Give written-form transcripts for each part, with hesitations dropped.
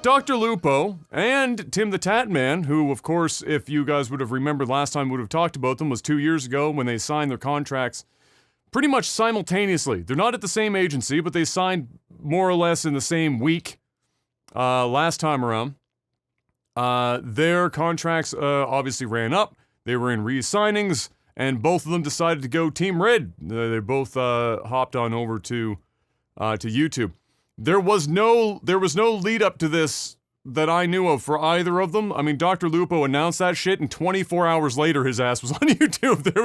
DrLupo and TimTheTatman, who, of course, if you guys would have remembered last time we would have talked about them, was 2 years ago when they signed their contracts pretty much simultaneously. They're not at the same agency, but they signed more or less in the same week last time around. Their contracts obviously ran up. They were in re-signings, and both of them decided to go Team Red. They both hopped on over to YouTube. There was no lead up to this that I knew of for either of them. I mean, DrLupo announced that shit, and 24 hours later, his ass was on YouTube. There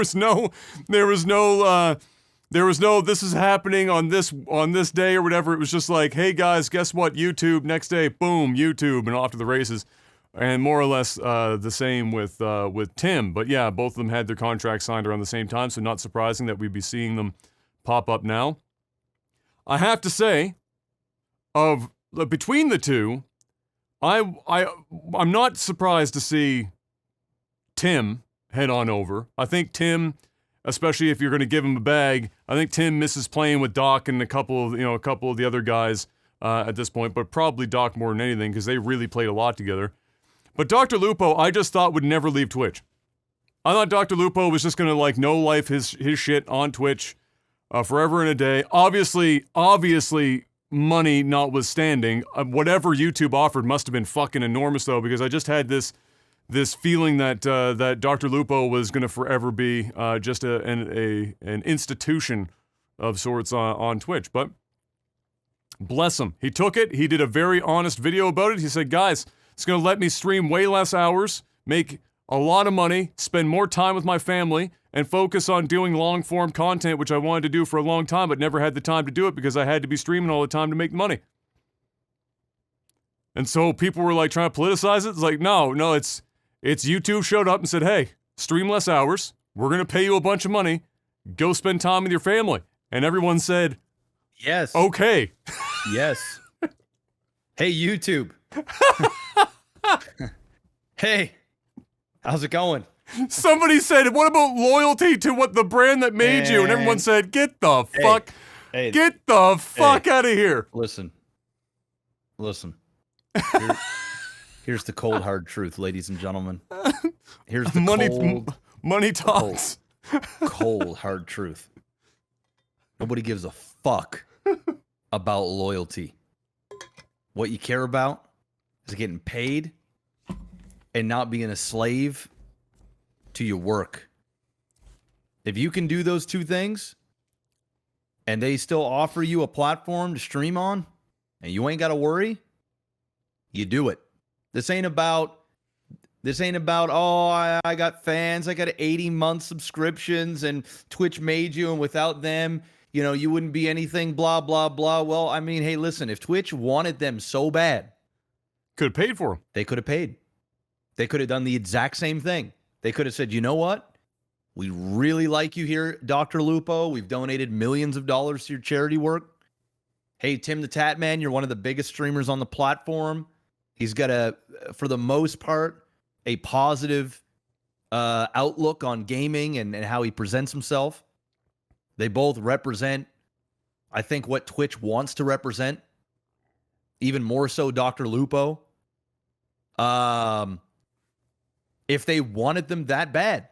was no this is happening on this day or whatever. It was just like, hey guys, guess what? YouTube. Next day, boom, YouTube, and off to the races. And more or less the same with Tim. But yeah, both of them had their contracts signed around the same time, so not surprising that we'd be seeing them pop up now. I have to say, between the two, I'm not surprised to see Tim head on over. I think Tim, especially if you're going to give him a bag, I think Tim misses playing with Doc and a couple of the other guys at this point, but probably Doc more than anything because they really played a lot together. But DrLupo, I just thought would never leave Twitch. I thought DrLupo was just going to like no-life his shit on Twitch forever and a day. Obviously, money notwithstanding, whatever YouTube offered must have been fucking enormous though, because I just had this feeling that DrLupo was going to forever be just an institution of sorts on Twitch. But bless him, he took it. He did a very honest video about it. He said, guys, it's going to let me stream way less hours, make a lot of money, spend more time with my family, and focus on doing long-form content, which I wanted to do for a long time, but never had the time to do it because I had to be streaming all the time to make money. And so people were like trying to politicize it. It's like, no, it's YouTube showed up and said, hey, stream less hours. We're going to pay you a bunch of money. Go spend time with your family. And everyone said, yes. Okay. Yes. Hey, YouTube. Hey, how's it going? Somebody said, what about loyalty to what the brand that made you? And everyone said, get the fuck out of here. Listen. Here's the cold, hard truth, ladies and gentlemen. Here's the money talks. Cold, hard truth. Nobody gives a fuck about loyalty. What you care about is getting paid and not being a slave to your work. If you can do those two things and they still offer you a platform to stream on and you ain't got to worry, you do it. This ain't about, oh, I got fans, I got 80-month subscriptions and Twitch made you and without them, you know, you wouldn't be anything, blah, blah, blah. Well, I mean, hey, listen, if Twitch wanted them so bad, could have paid for them. They could have paid. They could have done the exact same thing. They could have said, you know what? We really like you here, DrLupo. We've donated millions of dollars to your charity work. Hey, TimTheTatman, you're one of the biggest streamers on the platform. He's got for the most part, a positive outlook on gaming and how he presents himself. They both represent, I think, what Twitch wants to represent. Even more so DrLupo. If they wanted them that bad,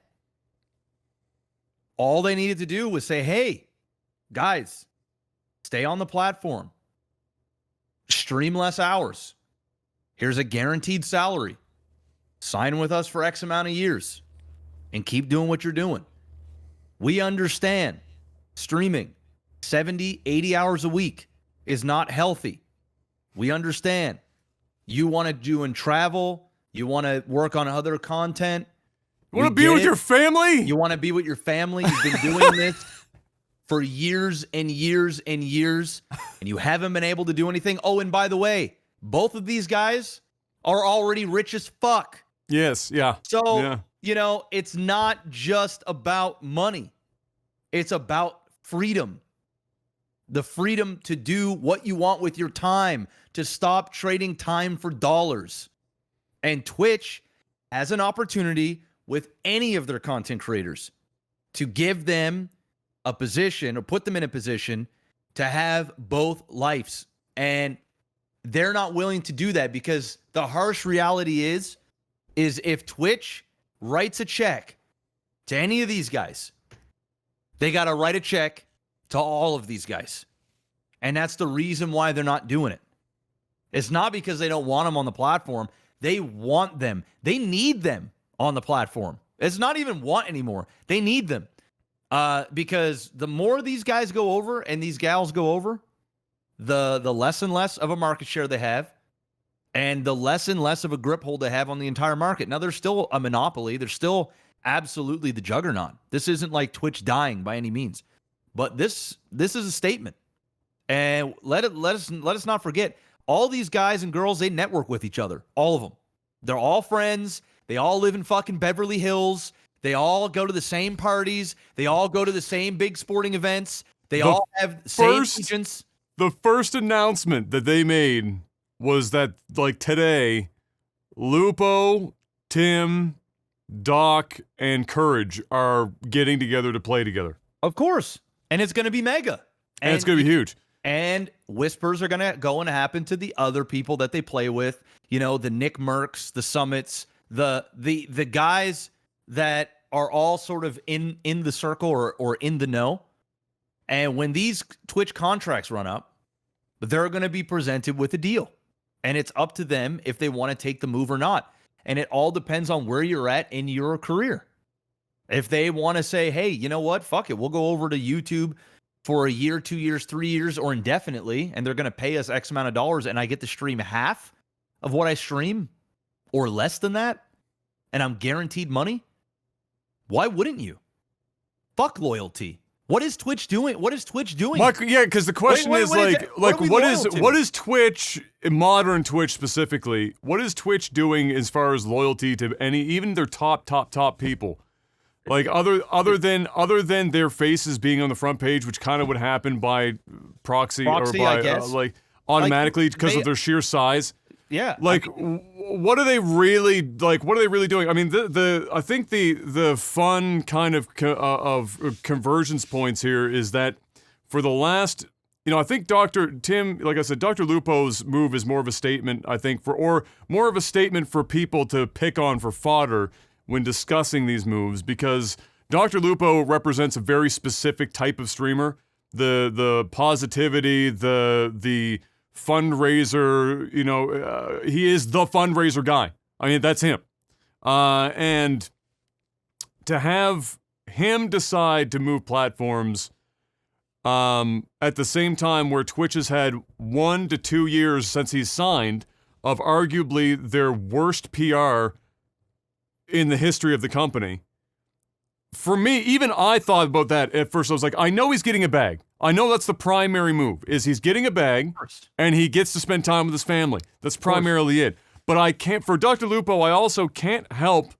all they needed to do was say, hey, guys, stay on the platform. Stream less hours. Here's a guaranteed salary. Sign with us for X amount of years and keep doing what you're doing. We understand streaming 70, 80 hours a week is not healthy. We understand. You want to do and travel. You want to work on other content. You want to be with your family? You want to be with your family. You've been doing this for years and years and years, and you haven't been able to do anything. Oh, and by the way, both of these guys are already rich as fuck. Yes, yeah. So, yeah. You know, it's not just about money. It's about freedom. The freedom to do what you want with your time, to stop trading time for dollars. And Twitch has an opportunity with any of their content creators to give them a position or put them in a position to have both lives. And they're not willing to do that because the harsh reality is if Twitch writes a check to any of these guys, they got to write a check to all of these guys. And that's the reason why they're not doing it. It's not because they don't want them on the platform. They want them. They need them on the platform. It's not even want anymore. They need them. Because the more these guys go over and these gals go over, the less and less of a market share they have, and the less and less of a grip hold they have on the entire market. Now, they're still a monopoly. They're still absolutely the juggernaut. This isn't like Twitch dying by any means. But this is a statement. And let us not forget, all these guys and girls, they network with each other. All of them. They're all friends. They all live in fucking Beverly Hills. They all go to the same parties. They all go to the same big sporting events. They all have the same agents. The first announcement that they made was that, like, today, Lupo, Tim, Doc, and Courage are getting together to play together. Of course. And it's going to be mega. And it's going to be huge. And whispers are going to go and happen to the other people that they play with. You know, the Nick Mercs, the Summits, the guys that are all sort of in the circle or in the know. And when these Twitch contracts run up, they're going to be presented with a deal. And it's up to them if they want to take the move or not. And it all depends on where you're at in your career. If they want to say, hey, you know what? Fuck it. We'll go over to YouTube for a year, 2 years, 3 years, or indefinitely, and they're going to pay us X amount of dollars, and I get to stream half of what I stream or less than that, and I'm guaranteed money, why wouldn't you? Fuck loyalty. What is Twitch doing? What is Twitch doing? Mark, yeah, because the question is what is Twitch, modern Twitch specifically, what is Twitch doing as far as loyalty to any, even their top people? Like other than their faces being on the front page, which kind of would happen by proxy or by I guess. Like automatically because of their sheer size. Yeah. Like what are they really doing? I mean, I think the fun kind of convergence points here is that for the last, I think Dr. Tim, like I said, Dr. Lupo's move is more of a statement, I think, or more of a statement for people to pick on for fodder when discussing these moves, because Dr. Lupo represents a very specific type of streamer. The positivity, the fundraiser, he is the fundraiser guy. I mean, that's him. And to have him decide to move platforms at the same time where Twitch has had 1 to 2 years since he's signed of arguably their worst PR in the history of the company. For me, even I thought about that at first. I was like, I know he's getting a bag. I know that's the primary move, is he's getting a bag and he gets to spend time with his family. That's primarily it. But I can't, for Dr. Lupo, I also can't help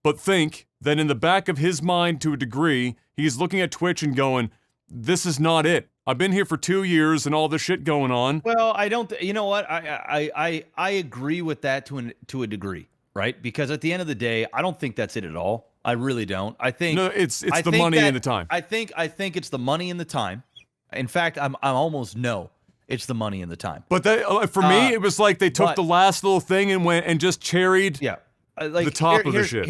but think that in the back of his mind, to a degree, he's looking at Twitch and going, this is not it. I've been here for 2 years and all this shit going on. Well, I don't, you know what? I agree with that to a degree. Right? Because at the end of the day, I don't think that's it at all. I really don't. I think it's the money and the time. I think it's the money and the time. In fact, I almost know it's the money and the time. But that, for me, it was like they took the last little thing and went and just cherried the top of the shit.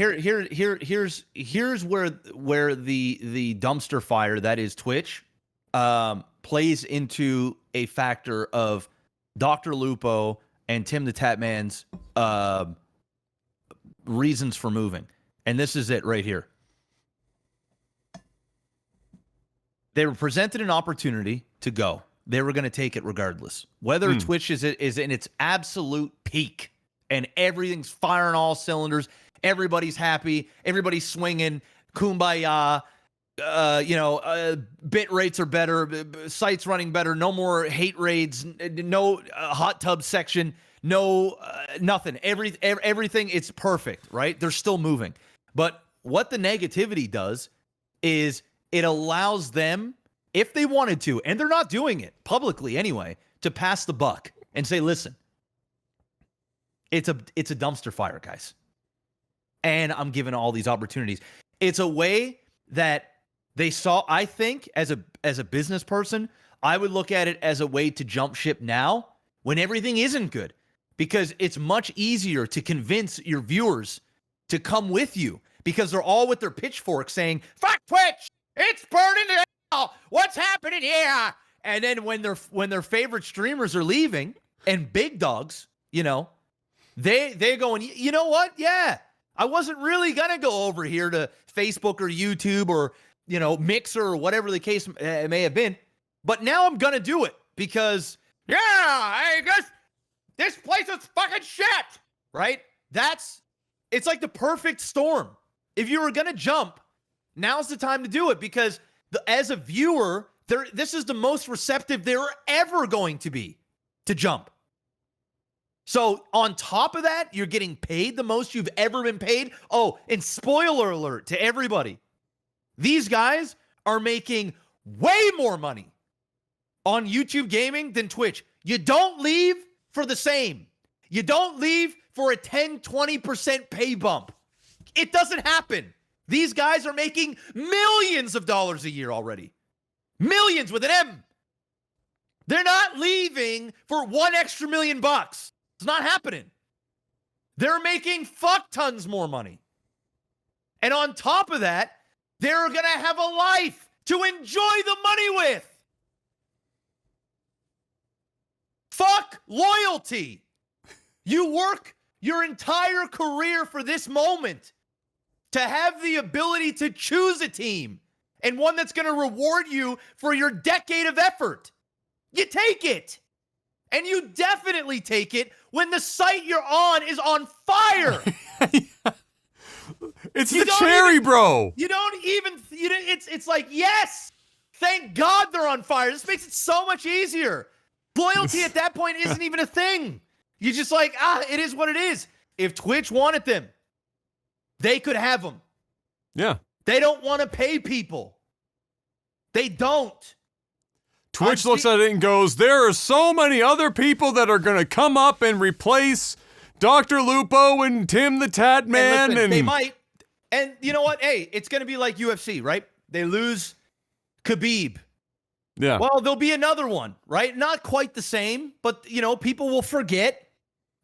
Here's where the dumpster fire that is Twitch plays into a factor of Dr. Lupo and TimTheTatman's reasons for moving. And this is it right here. They were presented an opportunity to go. They were going to take it regardless. Whether Twitch is in its absolute peak and everything's firing all cylinders, everybody's happy, everybody's swinging, kumbaya, bit rates are better, sites running better, no more hate raids, no hot tub section, no nothing. Everything, it's perfect, right? They're still moving. But what the negativity does is it allows them, if they wanted to, and they're not doing it publicly anyway, to pass the buck and say, listen, it's a dumpster fire, guys. And I'm giving all these opportunities. It's a way that they saw, I think, as a business person, I would look at it as a way to jump ship now when everything isn't good, because it's much easier to convince your viewers to come with you because they're all with their pitchforks saying, fuck Twitch, it's burning to hell, what's happening here? And then when their favorite streamers are leaving and big dogs, they're going, you know what? Yeah, I wasn't really going to go over here to Facebook or YouTube or, Mixer or whatever the case may have been. But now I'm going to do it because, yeah, I guess this place is fucking shit, right? It's like the perfect storm. If you were going to jump, now's the time to do it because as a viewer, this is the most receptive they're ever going to be to jump. So on top of that, you're getting paid the most you've ever been paid. Oh, and spoiler alert to everybody. These guys are making way more money on YouTube gaming than Twitch. You don't leave for the same. You don't leave for a 10, 20% pay bump. It doesn't happen. These guys are making millions of dollars a year already. Millions with an M. They're not leaving for $1 extra million. It's not happening. They're making fuck tons more money. And on top of that, they're going to have a life to enjoy the money with. Fuck loyalty. You work your entire career for this moment to have the ability to choose a team and one that's going to reward you for your decade of effort. You take it. And you definitely take it when the site you're on is on fire. It's the cherry, bro. It's like, yes, thank God they're on fire. This makes it so much easier. Loyalty at that point isn't even a thing. You're just like, it is what it is. If Twitch wanted them, they could have them. Yeah. They don't want to pay people. They don't. Twitch looks at it and goes, there are so many other people that are going to come up and replace DrLupo and TimTheTatman. And listen, they might. And you know what? Hey, it's going to be like UFC, right? They lose Khabib. Yeah. Well, there'll be another one, right? Not quite the same, but, people will forget.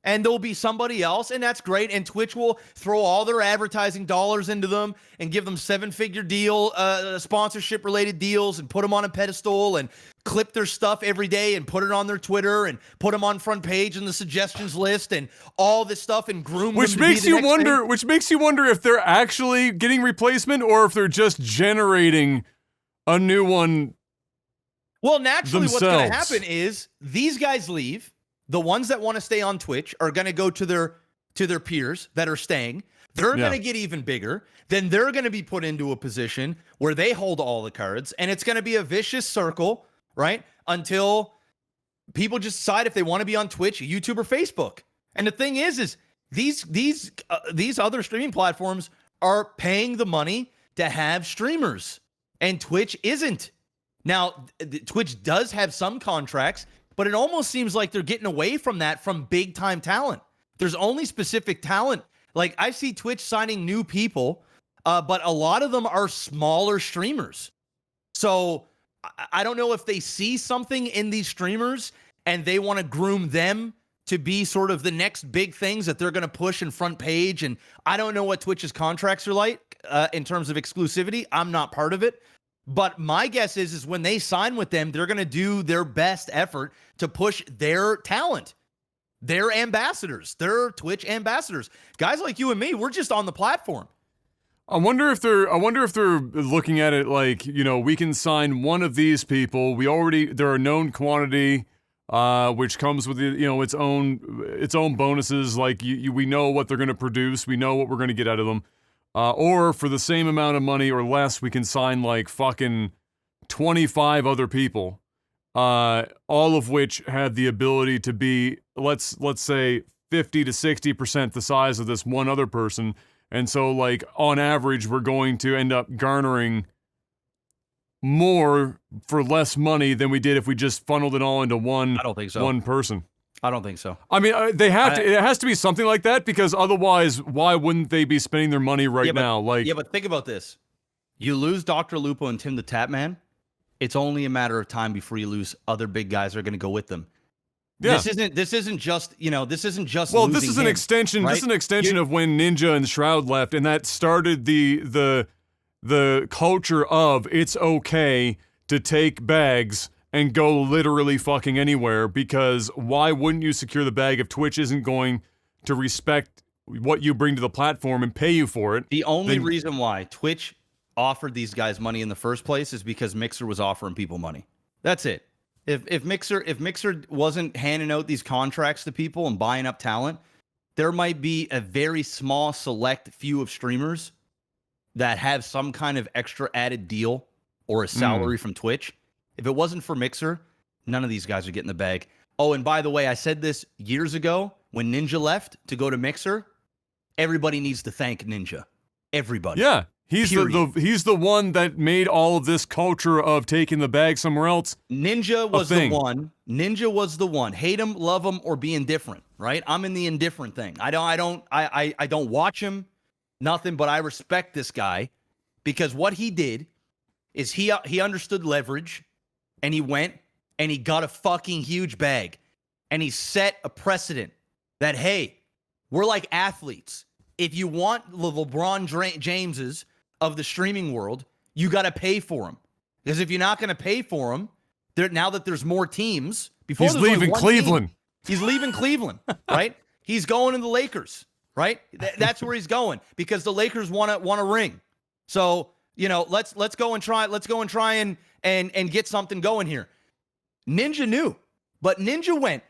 And there'll be somebody else, and that's great. And Twitch will throw all their advertising dollars into them and give them 7-figure deal, sponsorship-related deals, and put them on a pedestal and clip their stuff every day and put it on their Twitter and put them on front page in the suggestions list and all this stuff and groom them. Which makes you wonder if they're actually getting replacement or if they're just generating a new one. Well, naturally, themselves. What's going to happen is these guys leave. The ones that want to stay on Twitch are going to go to their peers that are staying. They're going to get even bigger. Then they're going to be put into a position where they hold all the cards, and it's going to be a vicious circle, right? Until people just decide if they want to be on Twitch, YouTube, or Facebook. And the thing is these other streaming platforms are paying the money to have streamers, and Twitch isn't. Now, Twitch does have some contracts, but it almost seems like they're getting away from that from big-time talent. There's only specific talent. Like, I see Twitch signing new people, but a lot of them are smaller streamers. So I don't know if they see something in these streamers and they want to groom them to be sort of the next big things that they're going to push in front page. And I don't know what Twitch's contracts are like in terms of exclusivity. I'm not part of it. But my guess is when they sign with them, they're going to do their best effort to push their talent, their ambassadors, their Twitch ambassadors. Guys like you and me, we're just on the platform. I wonder if they're looking at it like, we can sign one of these people. There are known quantity, which comes with its own bonuses. Like we know what they're going to produce. We know what we're going to get out of them. Or for the same amount of money or less, we can sign like fucking 25 other people, all of which have the ability to be, let's say 50 to 60% the size of this one other person. And so like on average, we're going to end up garnering more for less money than we did if we just funneled it all into one. I don't think so. One person. I don't think so. I mean, they have to. It has to be something like that because otherwise, why wouldn't they be spending their money now? But think about this: you lose DrLupo and TimTheTatman, it's only a matter of time before you lose other big guys that are going to go with them. Yeah. This isn't just, this isn't just Well, this losing is an him, extension. right? This is an extension of when Ninja and Shroud left, and that started the culture of it's okay to take bags and go literally fucking anywhere, because why wouldn't you secure the bag if Twitch isn't going to respect what you bring to the platform and pay you for it? The only reason why Twitch offered these guys money in the first place is because Mixer was offering people money. That's it. If Mixer wasn't handing out these contracts to people and buying up talent, there might be a very small select few of streamers that have some kind of extra added deal or a salary from Twitch. If it wasn't for Mixer, none of these guys are getting the bag. Oh, and by the way, I said this years ago when Ninja left to go to Mixer. Everybody needs to thank Ninja. Everybody. Yeah. He's the one that made all of this culture of taking the bag somewhere else. Ninja was the one. Ninja was the one. Hate him, love him, or be indifferent, right? I'm in the indifferent thing. I don't watch him, nothing, but I respect this guy because what he did is he understood leverage, and he went and he got a fucking huge bag, and he set a precedent that, hey, we're like athletes. If you want the LeBron Jameses of the streaming world, you got to pay for them. Because if you're not going to pay for them, now that there's more teams, before he's leaving Cleveland. He's leaving Cleveland, right? He's going to the Lakers, right? That's where he's going because the Lakers want a ring. So let's go and try. Let's go and try and get something going here. Ninja knew, but Ninja went.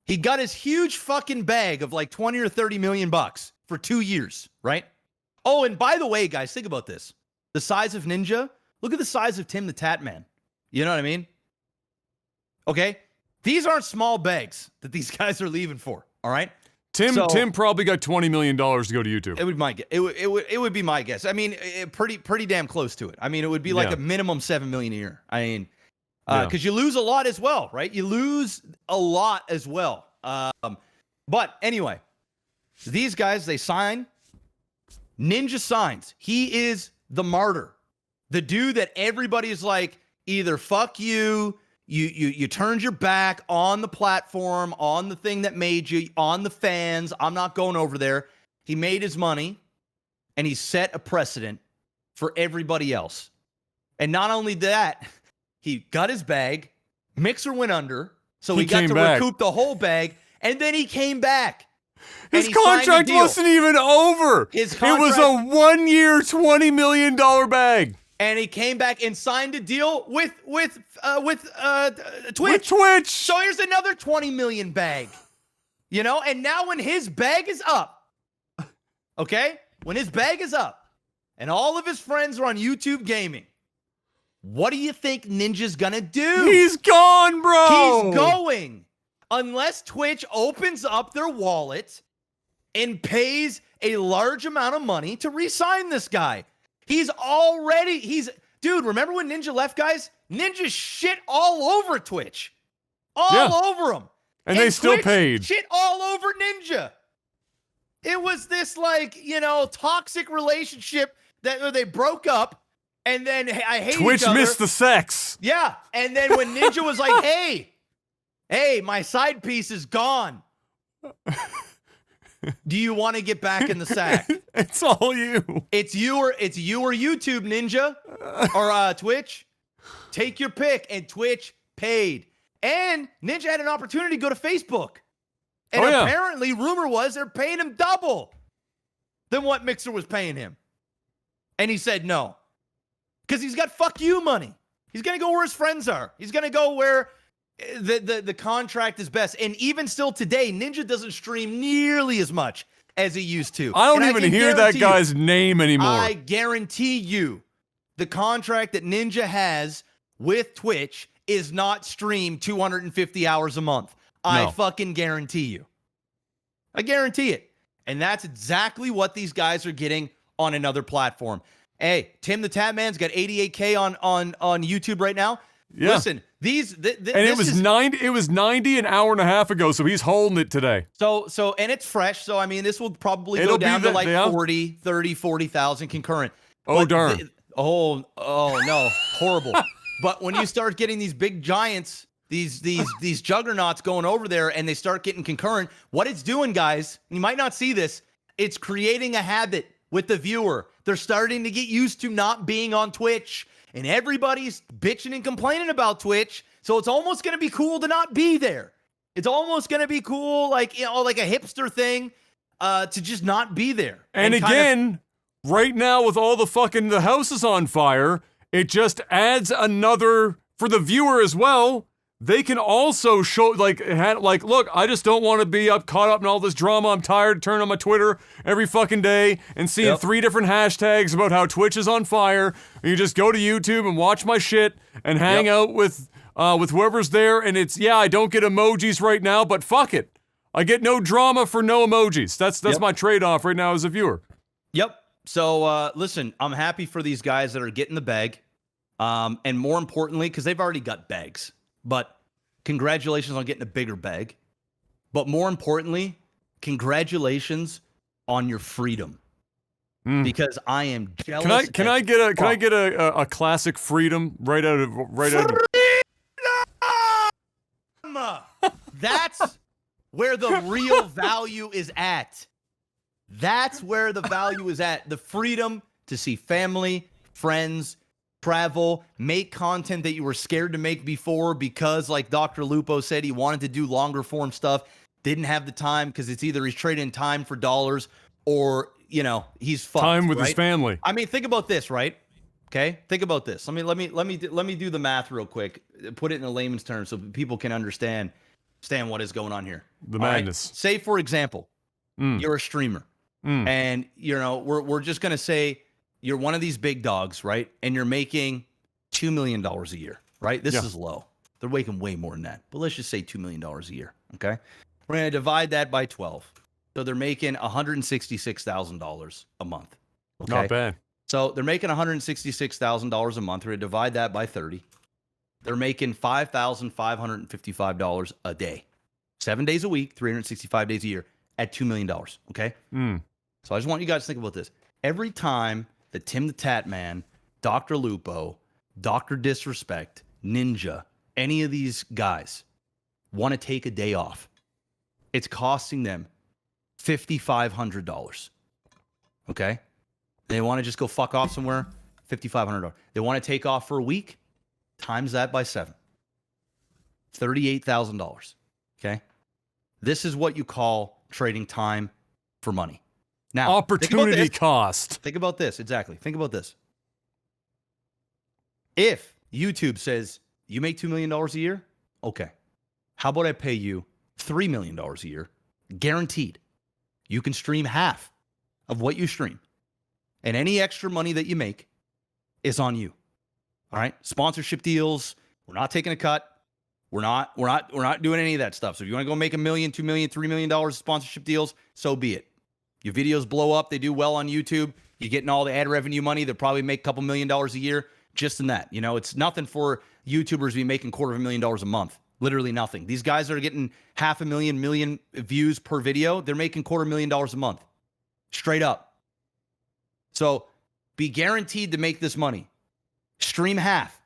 He got his huge fucking bag of like 20 or 30 million bucks for 2 years, right? Oh, and by the way, guys, think about this. The size of Ninja, look at the size of TimTheTatman. You know what I mean? Okay? These aren't small bags that these guys are leaving for, all right? Tim probably got $20 million to go to YouTube. It would be my guess. I mean, pretty damn close to it. I mean, it would be like a minimum $7 million a year. I mean, because you lose a lot as well, right? You lose a lot as well. But anyway, these guys, they sign. Ninja signs. He is the martyr. The dude that everybody's like, either fuck you, you turned your back on the platform, on the thing that made you, on the fans. I'm not going over there. He made his money, and he set a precedent for everybody else. And not only that, he got his bag. Mixer went under, so he got to recoup the whole bag, and then he came back. His contract wasn't even over. It was a 1 year, $20 million bag. And he came back and signed a deal with Twitch. With Twitch. So here's another 20 million bag. And now when his bag is up, okay? When his bag is up and all of his friends are on YouTube gaming, what do you think Ninja's gonna do? He's gone, bro. He's going. Unless Twitch opens up their wallet and pays a large amount of money to re-sign this guy. Dude, remember when Ninja left, guys? Ninja shit all over Twitch. All over him. And they still paid. Shit all over Ninja. It was this toxic relationship that they broke up, and then I hate Twitch each other. missed the sex. Yeah, and then when Ninja was like, hey, my side piece is gone. Do you want to get back in the sack? It's all you. It's you or YouTube, Ninja, or Twitch. Take your pick, and Twitch paid. And Ninja had an opportunity to go to Facebook. And apparently, rumor was they're paying him double than what Mixer was paying him. And he said no. Because he's got fuck you money. He's going to go where his friends are. He's going to go where the contract is best. And even still today, Ninja doesn't stream nearly as much as he used to. I don't even hear that guy's name anymore. I guarantee you the contract that Ninja has with Twitch is not streamed 250 hours a month. I fucking guarantee you. I guarantee it. And that's exactly what these guys are getting on another platform. Hey, TimTheTatman's got 88K on YouTube right now. Yeah. Listen, it was 90 an hour and a half ago, so he's holding it today. So and it's fresh, so I mean this will probably go down to like 40,000 concurrent. Oh, darn. Oh no, horrible. But when you start getting these big giants these juggernauts going over there and they start getting concurrent, what it's doing, guys, you might not see this, it's creating a habit with the viewer. They're starting to get used to not being on Twitch, and everybody's bitching and complaining about Twitch, so it's almost going to be cool to not be there. It's almost going to be cool, like, you know, like a hipster thing, to just not be there. And again, right now with all the house is on fire, it just adds another, for the viewer as well, they can also show, like, look, I just don't want to be caught up in all this drama. I'm tired of turning on my Twitter every fucking day and seeing 3 different hashtags about how Twitch is on fire. You just go to YouTube and watch my shit and hang out with whoever's there. And it's, I don't get emojis right now, but fuck it. I get no drama for no emojis. That's my trade-off right now as a viewer. Yep. So, listen, I'm happy for these guys that are getting the bag. And more importantly, because they've already got bags. But congratulations on getting a bigger bag. But more importantly, congratulations on your freedom. Because I am jealous. Can I get a classic freedom right out of That's where the real value is at. That's where the value is at. The freedom to see family, friends, travel, make content that you were scared to make before because, like DrLupo said, he wanted to do longer form stuff, didn't have the time because it's either he's trading time for dollars or, you know, he's fucked. Time with his family. I mean, think about this, right? Okay, think about this. Let me do the math real quick. Put it in a layman's terms so people can understand what is going on here. The madness. Right? Say, for example, you're a streamer, and you know we're just gonna say you're one of these big dogs, right? And you're making $2 million a year, right? This is low. They're making way more than that. But let's just say $2 million a year, okay? We're going to divide that by 12. So they're making $166,000 a month. Okay? Not bad. So they're making $166,000 a month. We're going to divide that by 30. They're making $5,555 a day. 7 days a week, 365 days a year at $2 million, okay? So I just want you guys to think about this. Every time that TimTheTatman, DrLupo, Dr. Disrespect, Ninja, any of these guys want to take a day off, it's costing them $5,500. Okay? They want to just go fuck off somewhere, $5,500. They want to take off for a week, times that by 7. $38,000. Okay? This is what you call trading time for money. Now, opportunity cost. Think about this. Exactly. Think about this. If YouTube says you make $2 million a year, okay. How about I pay you $3 million a year, guaranteed? You can stream half of what you stream, and any extra money that you make is on you. All right. Sponsorship deals. We're not taking a cut. We're not doing any of that stuff. So if you want to go make $1 million, $2 million, $3 million sponsorship deals, so be it. Your videos blow up. They do well on YouTube. You're getting all the ad revenue money. They'll probably make a couple $1 million a year just in that. You know, it's nothing for YouTubers to be making $250,000 a month. Literally nothing. These guys that are getting 500,000 million views per video, they're making $250,000 a month. Straight up. So be guaranteed to make this money. Stream half.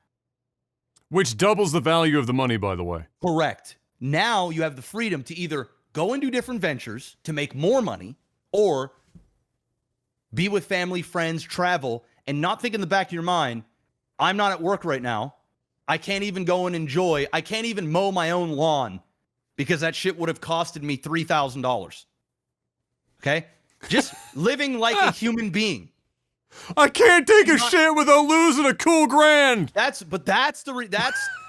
Which doubles the value of the money, by the way. Correct. Now you have the freedom to either go and do different ventures to make more money, or be with family, friends, travel, and not think in the back of your mind, I'm not at work right now. I can't even go and enjoy. I can't even mow my own lawn because that shit would have costed me $3,000. Okay? Just living like a human being. I can't take a shit without losing a cool grand. That's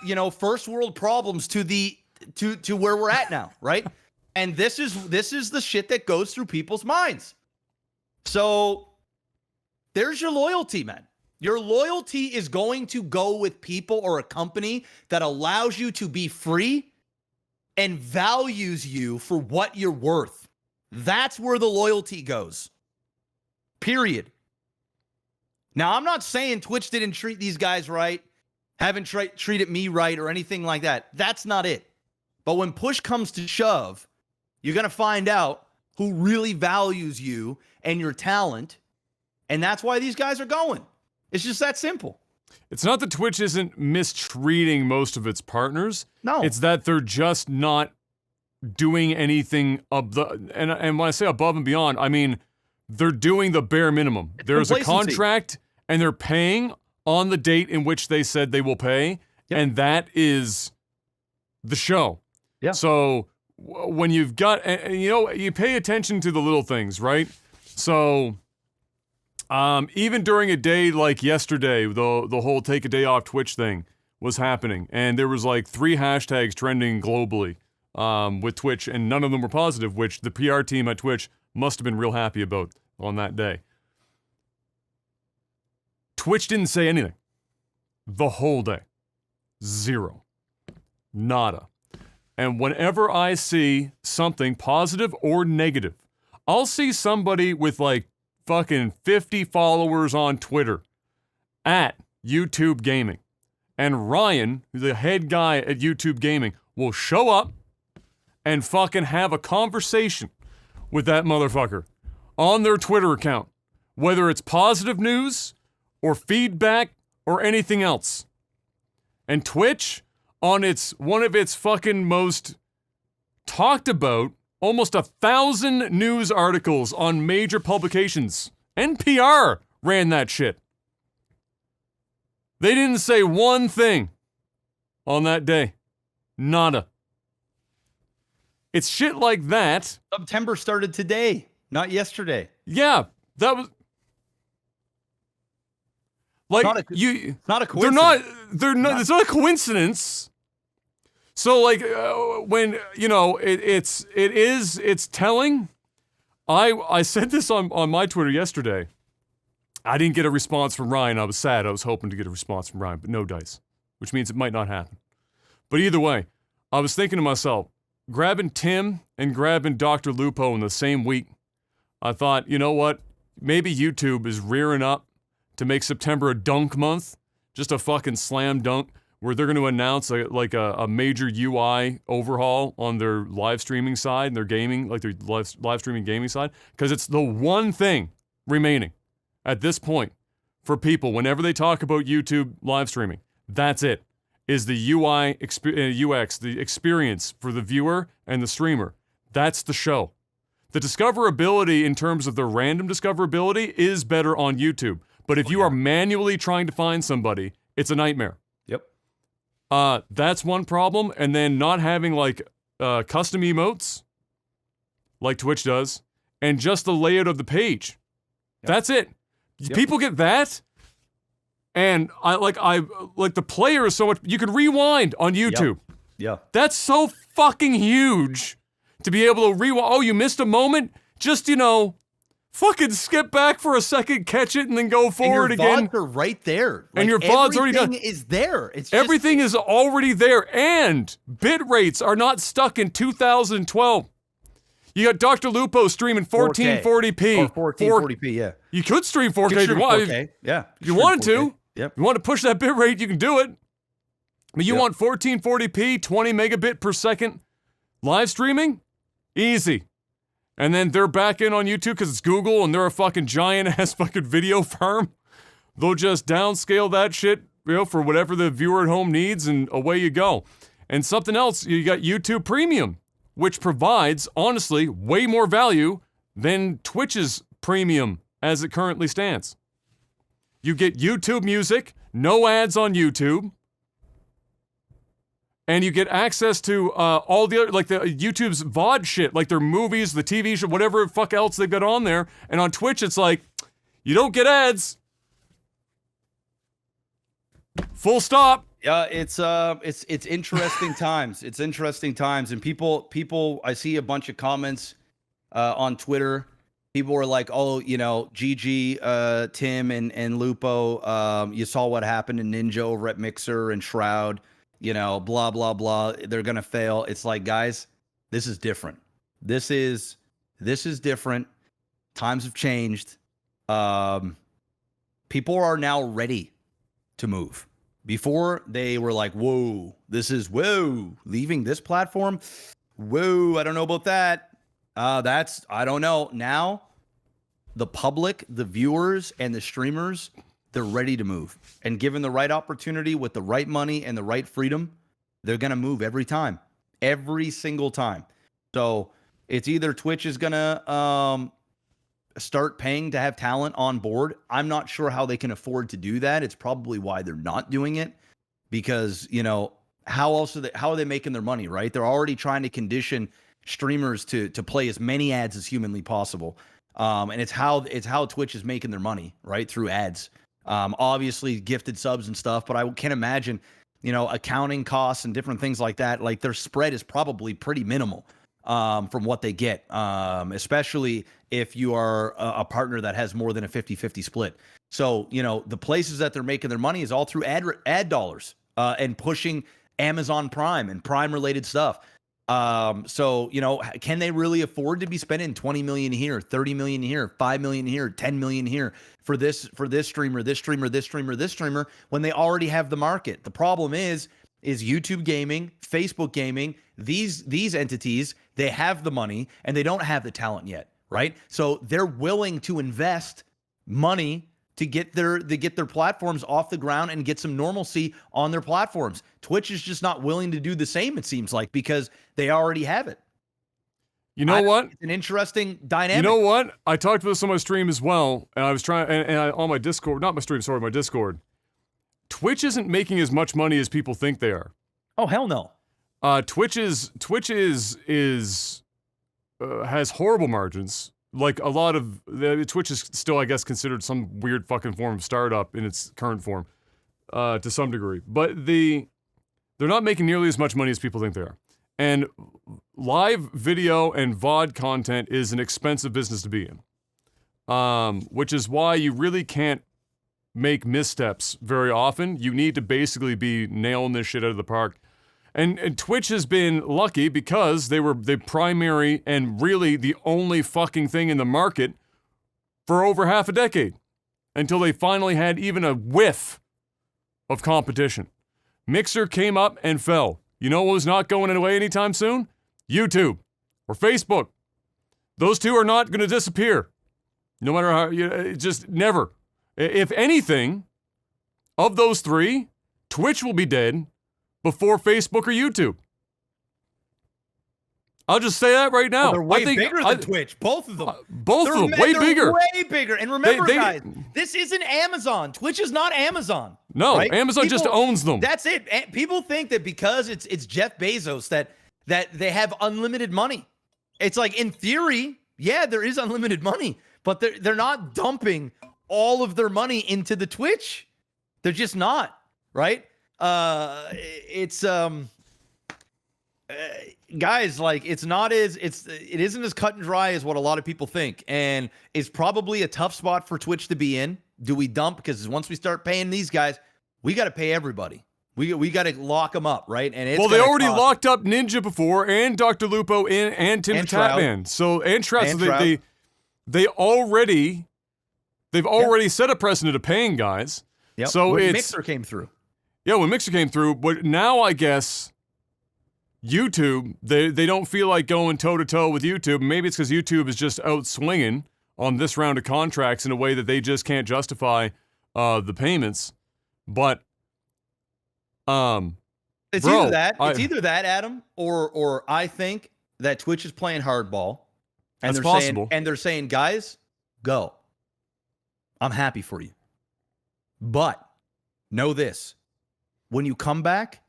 you know, first world problems to where we're at now, right? And this is the shit that goes through people's minds. So there's your loyalty, man. Your loyalty is going to go with people or a company that allows you to be free and values you for what you're worth. That's where the loyalty goes. Period. Now, I'm not saying Twitch didn't treat these guys right, haven't treated me right or anything like that. That's not it. But when push comes to shove, you're going to find out who really values you and your talent. And that's why these guys are going. It's just that simple. It's not that Twitch isn't mistreating most of its partners. No. It's that they're just not doing anything and when I say above and beyond, I mean they're doing the bare minimum. There's a contract and they're paying on the date in which they said they will pay, and that is the show. Yeah. So when you've got, you pay attention to the little things, right? So even during a day like yesterday, the whole take a day off Twitch thing was happening, and there was like 3 hashtags trending globally with Twitch, and none of them were positive, which the PR team at Twitch must have been real happy about on that day. Twitch didn't say anything the whole day. Zero. Nada. And whenever I see something positive or negative, I'll see somebody with like fucking 50 followers on Twitter at YouTube Gaming. And Ryan, the head guy at YouTube Gaming, will show up and fucking have a conversation with that motherfucker on their Twitter account, whether it's positive news or feedback or anything else. And Twitch, on one of its fucking most talked about, almost 1,000 news articles on major publications. NPR ran that shit. They didn't say one thing on that day. Nada. It's shit like that. September started today, not yesterday. Yeah, that was like it's not a coincidence. It's not a coincidence. So like when it's telling. I said this on my Twitter yesterday. I didn't get a response from Ryan. I was sad. I was hoping to get a response from Ryan, but no dice, which means it might not happen. But either way, I was thinking to myself, grabbing Tim and grabbing DrLupo in the same week, I thought, you know what? Maybe YouTube is rearing up to make September a dunk month, just a fucking slam dunk, where they're going to announce a major UI overhaul on their live streaming side and their gaming, like their live streaming gaming side, because it's the one thing remaining at this point for people whenever they talk about YouTube live streaming. That's it. Is the UI, UX, the experience for the viewer and the streamer. That's the show. The discoverability in terms of the random discoverability is better on YouTube. But if you are manually trying to find somebody, it's a nightmare. Yep. That's one problem. And then not having like custom emotes, like Twitch does, and just the layout of the page. Yep. That's it. Yep. People get that. And I like the player is so much. You can rewind on YouTube. Yep. Yeah. That's so fucking huge to be able to rewind. Oh, you missed a moment? Just, fucking skip back for a second, catch it, and then go forward again. And your VODs are right there. And your VOD's already done. Everything is there. Everything is already there. And bit rates are not stuck in 2012. You got DrLupo streaming 1440p. Or 1440p, yeah. You could stream 4K if you want. 4K. Yeah. You wanted to. Yep. You want to push that bit rate, you can do it. But you want 1440p, 20 megabit per second live streaming? Easy. And then they're back in on YouTube because it's Google and they're a fucking giant-ass fucking video farm. They'll just downscale that shit, for whatever the viewer at home needs, and away you go. And something else, you got YouTube Premium, which provides, honestly, way more value than Twitch's Premium as it currently stands. You get YouTube Music, no ads on YouTube, and you get access to all the other, like the YouTube's VOD shit, like their movies, the TV show, whatever the fuck else they've got on there. And on Twitch, it's like, you don't get ads. Full stop. Yeah, it's interesting times. It's interesting times, and people. I see a bunch of comments on Twitter. People were like, "Oh, GG, Tim and Lupo. You saw what happened in Ninja over at Mixer and Shroud. Blah blah blah. They're gonna fail." It's like, guys, this is different. This is different. Times have changed. People are now ready to move. Before, they were like, whoa, leaving this platform? Whoa, I don't know about that. I don't know. Now, the public, the viewers, and the streamers, they're ready to move. And given the right opportunity with the right money and the right freedom, they're going to move every time, every single time. So it's either Twitch is going to start paying to have talent on board. I'm not sure how they can afford to do that. It's probably why they're not doing it, because, you know, how are they making their money, right? They're already trying to condition streamers to play as many ads as humanly possible. And it's how Twitch is making their money, right? Through ads. Obviously gifted subs and stuff, but I can't imagine, you know, accounting costs and different things like that. Like, their spread is probably pretty minimal from what they get, especially if you are a partner that has more than a 50-50 split. So, you know, the places that they're making their money is all through ad dollars and pushing Amazon Prime and Prime related stuff. So, you know, can they really afford to be spending 20 million here, 30 million here, 5 million here, 10 million here for this streamer, this streamer, when they already have the market? The problem is YouTube gaming, Facebook gaming, these entities, they have the money and they don't have the talent yet, right? So they're willing to invest money to get their platforms off the ground and get some normalcy on their platforms. Twitch is just not willing to do the same, it seems like, because they already have it. You know what? It's an interesting dynamic. You know what? I talked about this on my stream as well, and I was trying, on my Discord, not my stream, sorry, my Discord. Twitch isn't making as much money as people think they are. Oh, hell no. Twitch has horrible margins. Like, a lot of Twitch is still, I guess, considered some weird fucking form of startup in its current form, to some degree. But they're not making nearly as much money as people think they are. And live video and VOD content is an expensive business to be in, which is why you really can't make missteps very often. You need to basically be nailing this shit out of the park. And Twitch has been lucky because they were the primary and really the only fucking thing in the market for over half a decade, until they finally had even a whiff of competition. Mixer came up and fell. You know what was not going away anytime soon? YouTube or Facebook. Those two are not going to disappear. No matter how, just never. If anything, of those three, Twitch will be dead before Facebook or YouTube. I'll just say that right now. They're way bigger than Twitch. Both of them. Way bigger. Way bigger. And remember, guys, this isn't Amazon. Twitch is not Amazon. No, right? Amazon just owns them. That's it. And people think that because it's Jeff Bezos that they have unlimited money. It's like, in theory, yeah, there is unlimited money, but they're not dumping all of their money into the Twitch. They're just not, right? Guys, like, it isn't as cut and dry as what a lot of people think, and it's probably a tough spot for Twitch to be in. Do we dump? Because once we start paying these guys, we got to pay everybody. We got to lock them up, right? And it's they already locked up Ninja before, and DrLupo and TimTheTatman. So they've already set a precedent of paying guys. Yep. So when Mixer came through. Yeah, when Mixer came through, but now I guess YouTube, they don't feel like going toe-to-toe with YouTube. Maybe it's because YouTube is just out swinging on this round of contracts in a way that they just can't justify the payments. But it's either that, Adam, or I think that Twitch is playing hardball, and that's possible. They're saying, guys, go. I'm happy for you, but know this: when you come back,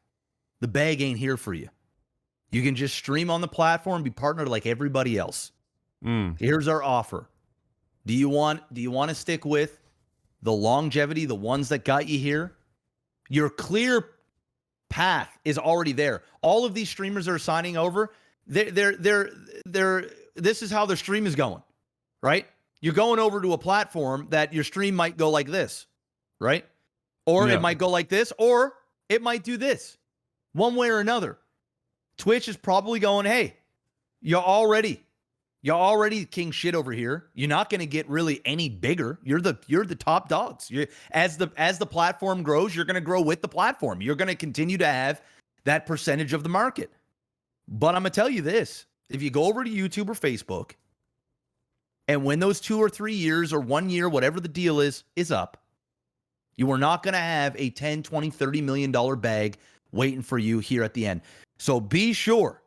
the bag ain't here for you. You can just stream on the platform, be partnered like everybody else. Here's our offer. Do you want to stick with the longevity, the ones that got you here? Your clear path is already there. All of these streamers are signing over. This is how their stream is going, right? You're going over to a platform that your stream might go like this, right? Or it might go like this, or it might do this. One way or another. Twitch is probably going, hey, you're already king shit over here. You're not going to get really any bigger. You're the top dogs. As the platform grows, you're going to grow with the platform. You're going to continue to have that percentage of the market. But I'm going to tell you this. If you go over to YouTube or Facebook, and when those 2 or 3 years or 1 year, whatever the deal is up, You are not going to have a 10, 20, $30 million bag waiting for you here at the end. So be sure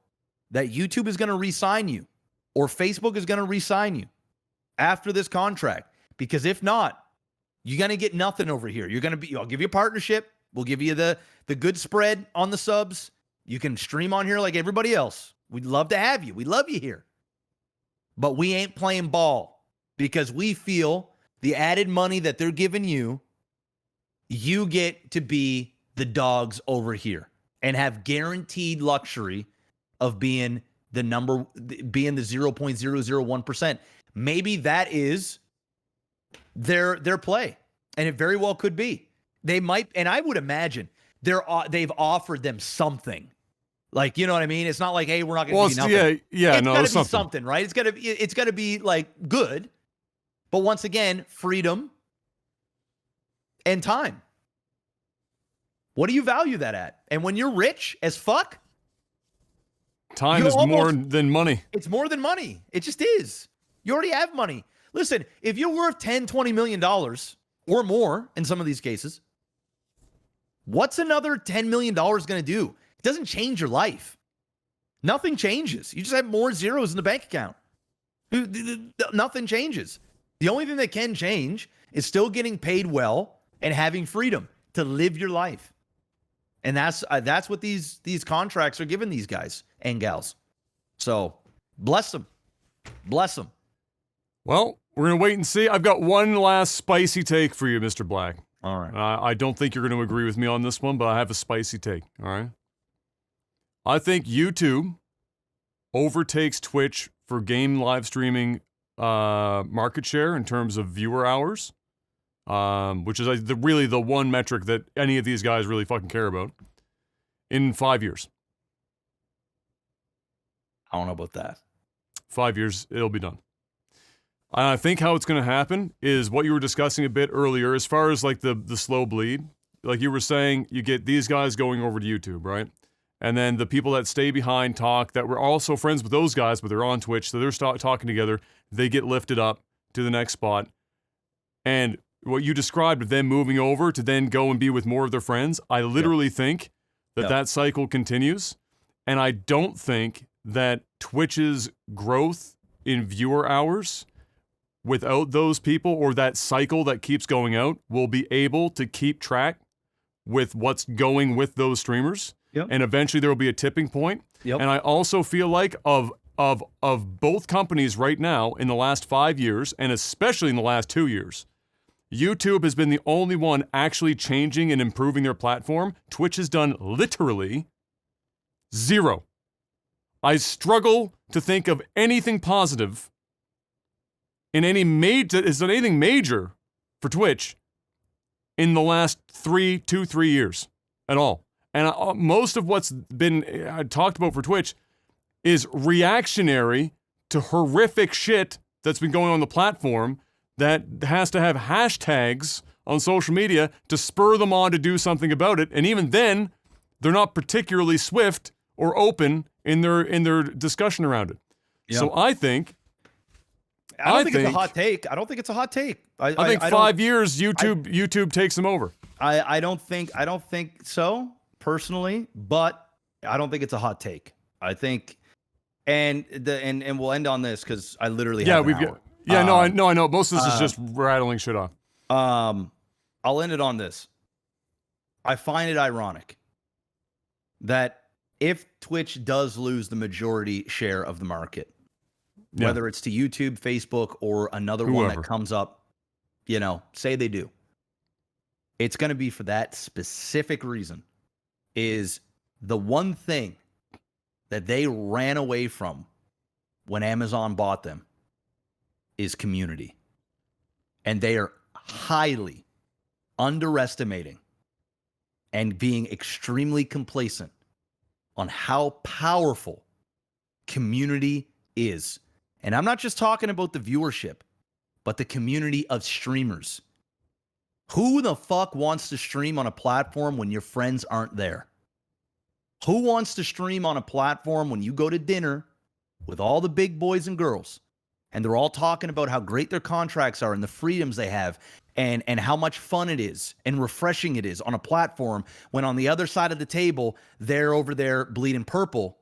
that YouTube is going to re-sign you or Facebook is going to re-sign you after this contract. Because if not, you're going to get nothing over here. You're going to be, I'll give you a partnership. We'll give you the good spread on the subs. You can stream on here like everybody else. We'd love to have you. We love you here. But we ain't playing ball because we feel the added money that they're giving you, you get to be the dogs over here and have guaranteed luxury of being the 0.001%. Maybe that is their play, and it very well could be. They might, and I would imagine they've offered them something. Like, you know what I mean? It's not like, hey, we're not going to do nothing. It's gotta be something, right? It's gotta be like good. But once again, freedom and time. What do you value that at? And when you're rich as fuck, time is more than money. It's more than money. It just is. You already have money. Listen, if you're worth $10, $20 million or more in some of these cases, what's another $10 million going to do? It doesn't change your life. Nothing changes. You just have more zeros in the bank account. Nothing changes. The only thing that can change is still getting paid well and having freedom to live your life. And that's what these contracts are giving these guys and gals. So bless them. Bless them. Well, we're going to wait and see. I've got one last spicy take for you, Mr. Black. All right. I don't think you're going to agree with me on this one, but I have a spicy take. All right. I think YouTube overtakes Twitch for game live streaming market share in terms of viewer hours, which is really the one metric that any of these guys really fucking care about, in 5 years. I don't know about that. 5 years, it'll be done. I think how it's going to happen is what you were discussing a bit earlier, as far as like the slow bleed. Like you were saying, you get these guys going over to YouTube, right? And then the people that stay behind talk, that were also friends with those guys, but they're on Twitch, so they're talking together. They get lifted up to the next spot. And what you described of them moving over to then go and be with more of their friends, I literally think that cycle continues. And I don't think that Twitch's growth in viewer hours without those people, or that cycle that keeps going out, will be able to keep track with what's going with those streamers. Yep. And eventually there will be a tipping point. Yep. And I also feel like of both companies right now in the last 5 years, and especially in the last 2 years, YouTube has been the only one actually changing and improving their platform. Twitch has done literally zero. I struggle to think of anything positive in anything major for Twitch in the last 3 years at all. And most of what's been talked about for Twitch is reactionary to horrific shit that's been going on the platform that has to have hashtags on social media to spur them on to do something about it. And even then, they're not particularly swift or open in their discussion around it. Yep. So I think it's a hot take. I don't think it's a hot take. I think 5 years YouTube takes them over. I don't think so personally, but I don't think it's a hot take. I think, and we'll end on this because I literally have an hour. I know. Most of this is just rattling shit off. I'll end it on this. I find it ironic that if Twitch does lose the majority share of the market, whether it's to YouTube, Facebook, or another one that comes up, say they do, it's going to be for that specific reason. Is the one thing that they ran away from when Amazon bought them is community. And they are highly underestimating and being extremely complacent on how powerful community is. And I'm not just talking about the viewership, but the community of streamers. Who the fuck wants to stream on a platform when your friends aren't there? Who wants to stream on a platform when you go to dinner with all the big boys and girls and they're all talking about how great their contracts are and the freedoms they have and how much fun it is and refreshing it is on a platform when on the other side of the table, they're over there bleeding purple,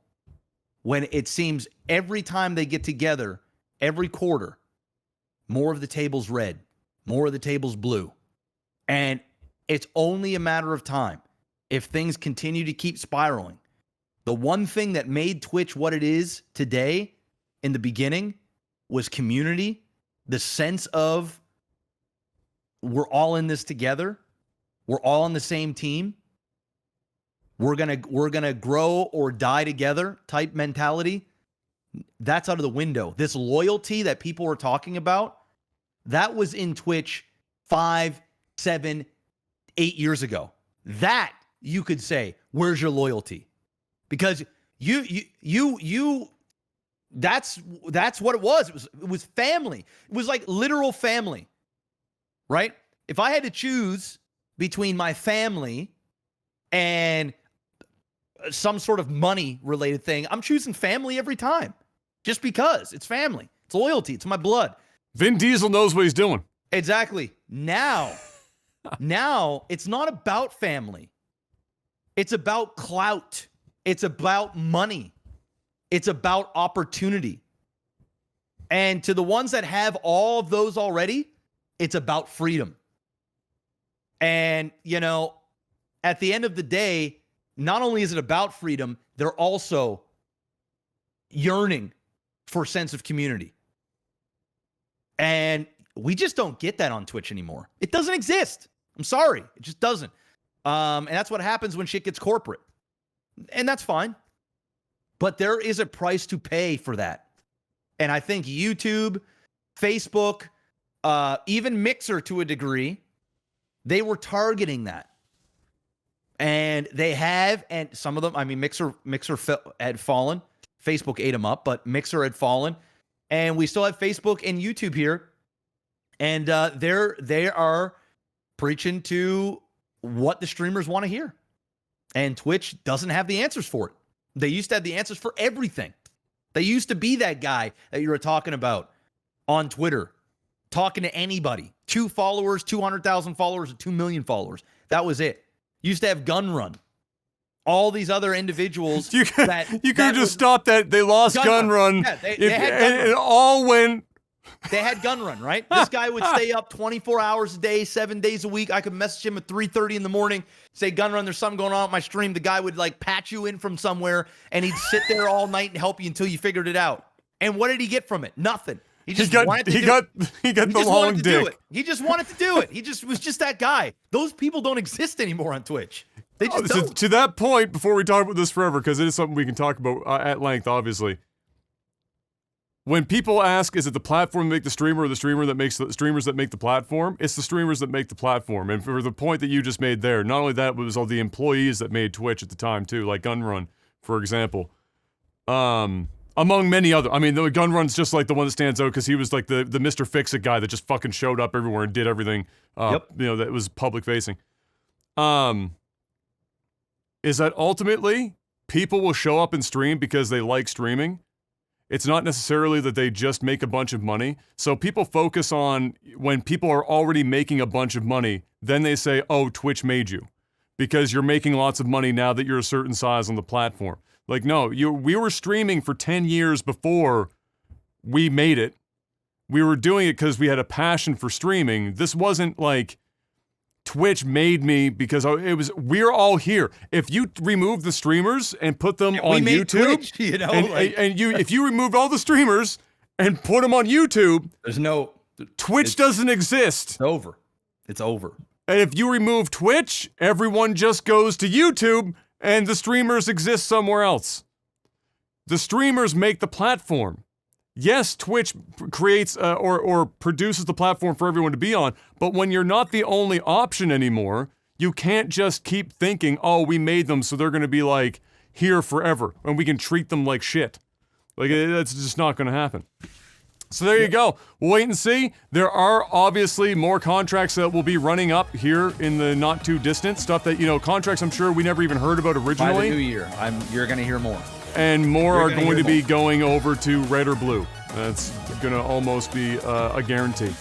when it seems every time they get together, every quarter, more of the table's red, more of the table's blue. And it's only a matter of time if things continue to keep spiraling. The one thing that made Twitch what it is today in the beginning was community, the sense of we're all in this together. We're all on the same team. We're gonna grow or die together type mentality. That's out of the window. This loyalty that people were talking about, that was in Twitch 5, 7, 8 years ago. That you could say, where's your loyalty? Because that's what it was. It was family. It was like literal family. Right? If I had to choose between my family and some sort of money related thing, I'm choosing family every time. Just because it's family. It's loyalty. It's my blood. Vin Diesel knows what he's doing. Exactly. Now it's not about family. It's about clout. It's about money. It's about opportunity. And to the ones that have all of those already, it's about freedom. And, at the end of the day, not only is it about freedom, they're also yearning for a sense of community. And we just don't get that on Twitch anymore. It doesn't exist. I'm sorry. It just doesn't. And that's what happens when shit gets corporate. And that's fine. But there is a price to pay for that. And I think YouTube, Facebook, even Mixer to a degree, they were targeting that. And they have, and some of them, I mean, Mixer had fallen. Facebook ate them up, but Mixer had fallen. And we still have Facebook and YouTube here. And they are preaching to what the streamers want to hear. And Twitch doesn't have the answers for it. They used to have the answers for everything. They used to be that guy that you were talking about on Twitter, talking to anybody. 2 followers, 200,000 followers, or 2 million followers. That was it. Used to have Gun Run. All these other individuals you could have just stopped that. They lost Gun Run. Yeah, they had Gun Run. It all went. They had Gun Run, right? This guy would stay up 24 hours a day, 7 days a week. I could message him at 3:30 in the morning, say, Gun Run, there's something going on with my stream. The guy would patch you in from somewhere, and he'd sit there all night and help you until you figured it out. And what did he get from it? Nothing. He got the long dick. He just wanted to do it. He just was just that guy. Those people don't exist anymore on Twitch. They just don't. To that point, before we talk about this forever, because it is something we can talk about at length, obviously. When people ask, is it the platform that make the streamer or the streamer that makes the streamers that make the platform? It's the streamers that make the platform. And for the point that you just made there, not only that, but it was all the employees that made Twitch at the time too, like Gunrun, for example. Among many other, I mean, the Gunrun's just like the one that stands out because he was like the Mr. Fix-It guy that just fucking showed up everywhere and did everything, that was public facing. Is that ultimately people will show up and stream because they like streaming? It's not necessarily that they just make a bunch of money. So people focus on when people are already making a bunch of money, then they say, oh, Twitch made you because you're making lots of money now that you're a certain size on the platform. Like, no, we were streaming for 10 years before we made it. We were doing it because we had a passion for streaming. This wasn't like Twitch made me because we're all here. If you remove the streamers and put them on YouTube, Twitch, if you removed all the streamers and put them on YouTube, Twitch doesn't exist. It's over. It's over. And if you remove Twitch, everyone just goes to YouTube and the streamers exist somewhere else. The streamers make the platform. Yes, Twitch creates or produces the platform for everyone to be on, but when you're not the only option anymore, you can't just keep thinking, oh, we made them so they're going to be like here forever and we can treat them like shit. Like, that's just not going to happen. So there you go. We'll wait and see. There are obviously more contracts that will be running up here in the not too distant stuff that, contracts I'm sure we never even heard about originally. By the new year, you're going to hear more. And more are going to be going over to red or blue. That's going to almost be a guarantee.